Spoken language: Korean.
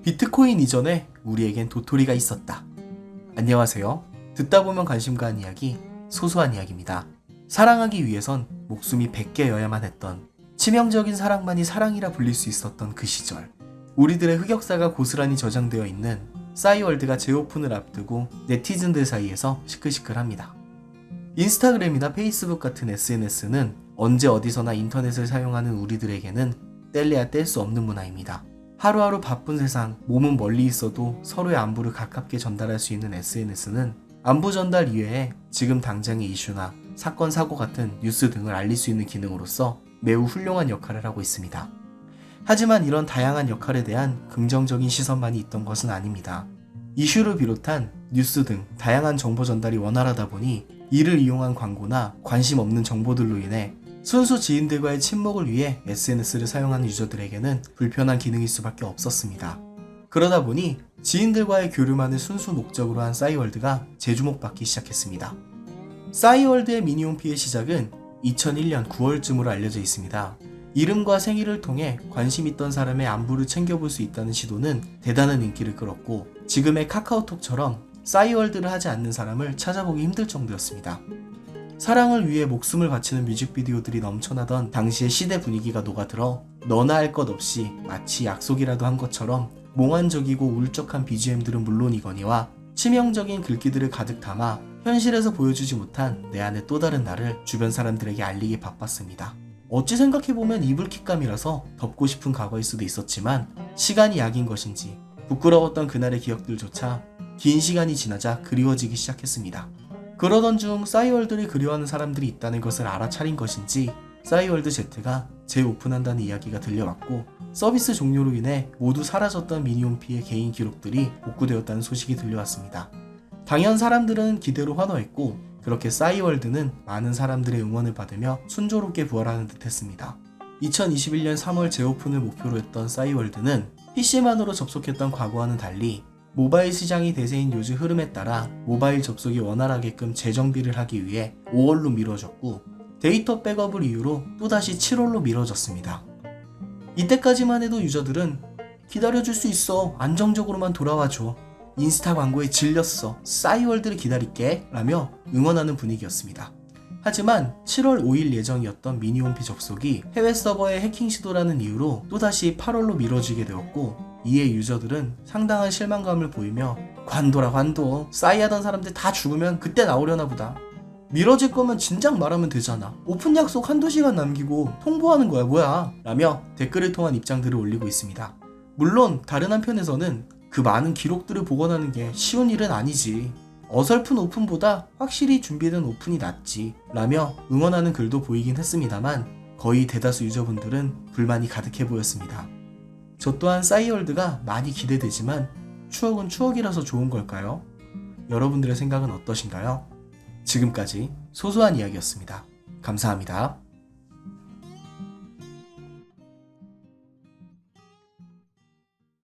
비트코인 이전에 우리에겐 도토리가 있었다. 안녕하세요. 듣다 보면 관심 가는 이야기, 소소한 이야기입니다. 사랑하기 위해선 목숨이 100개여야만 했던, 치명적인 사랑만이 사랑이라 불릴 수 있었던 그 시절. 우리들의 흑역사가 고스란히 저장되어 있는 싸이월드가 재오픈을 앞두고 네티즌들 사이에서 시끌시끌합니다. 인스타그램이나 페이스북 같은 SNS는 언제 어디서나 인터넷을 사용하는 우리들에게는 뗄래야 뗄 수 없는 문화입니다. 하루하루 바쁜 세상, 몸은 멀리 있어도 서로의 안부를 가깝게 전달할 수 있는 SNS는 안부 전달 이외에 지금 당장의 이슈나 사건, 사고 같은 뉴스 등을 알릴 수 있는 기능으로서 매우 훌륭한 역할을 하고 있습니다. 하지만 이런 다양한 역할에 대한 긍정적인 시선만이 있던 것은 아닙니다. 이슈를 비롯한 뉴스 등 다양한 정보 전달이 원활하다 보니 이를 이용한 광고나 관심 없는 정보들로 인해 순수 지인들과의 친목을 위해 SNS를 사용하는 유저들에게는 불편한 기능일 수밖에 없었습니다. 그러다 보니 지인들과의 교류만을 순수 목적으로 한 싸이월드가 재주목받기 시작했습니다. 싸이월드의 미니홈피의 시작은 2001년 9월쯤으로 알려져 있습니다. 이름과 생일을 통해 관심 있던 사람의 안부를 챙겨볼 수 있다는 시도는 대단한 인기를 끌었고, 지금의 카카오톡처럼 싸이월드를 하지 않는 사람을 찾아보기 힘들 정도였습니다. 사랑을 위해 목숨을 바치는 뮤직비디오들이 넘쳐나던 당시의 시대 분위기가 녹아들어 너나 할 것 없이 마치 약속이라도 한 것처럼 몽환적이고 울적한 BGM들은 물론이거니와 치명적인 글귀들을 가득 담아 현실에서 보여주지 못한 내 안의 또 다른 나를 주변 사람들에게 알리기 바빴습니다. 어찌 생각해보면 이불킥감이라서 덮고 싶은 과거일 수도 있었지만 시간이 약인 것인지 부끄러웠던 그날의 기억들조차 긴 시간이 지나자 그리워지기 시작했습니다. 그러던 중 싸이월드를 그리워하는 사람들이 있다는 것을 알아차린 것인지 싸이월드 Z가 재오픈한다는 이야기가 들려왔고, 서비스 종료로 인해 모두 사라졌던 미니홈피의 개인 기록들이 복구되었다는 소식이 들려왔습니다. 당연 사람들은 기대로 환호했고, 그렇게 싸이월드는 많은 사람들의 응원을 받으며 순조롭게 부활하는 듯 했습니다. 2021년 3월 재오픈을 목표로 했던 싸이월드는 PC만으로 접속했던 과거와는 달리 모바일 시장이 대세인 요즘 흐름에 따라 모바일 접속이 원활하게끔 재정비를 하기 위해 5월로 미뤄졌고, 데이터 백업을 이유로 또다시 7월로 미뤄졌습니다. 이때까지만 해도 유저들은 기다려줄 수 있어, 안정적으로만 돌아와줘, 인스타 광고에 질렸어, 싸이월드를 기다릴게 라며 응원하는 분위기였습니다. 하지만 7월 5일 예정이었던 미니홈피 접속이 해외 서버의 해킹 시도라는 이유로 또다시 8월로 미뤄지게 되었고, 이에 유저들은 상당한 실망감을 보이며 관둬라 관둬, 싸이하던 사람들 다 죽으면 그때 나오려나 보다, 미뤄질 거면 진작 말하면 되잖아, 오픈 약속 한두 시간 남기고 통보하는 거야 뭐야 라며 댓글을 통한 입장들을 올리고 있습니다. 물론 다른 한편에서는 그 많은 기록들을 복원하는 게 쉬운 일은 아니지, 어설픈 오픈보다 확실히 준비된 오픈이 낫지 라며 응원하는 글도 보이긴 했습니다만, 거의 대다수 유저분들은 불만이 가득해 보였습니다. 저 또한 싸이월드가 많이 기대되지만 추억은 추억이라서 좋은 걸까요? 여러분들의 생각은 어떠신가요? 지금까지 소소한 이야기였습니다. 감사합니다.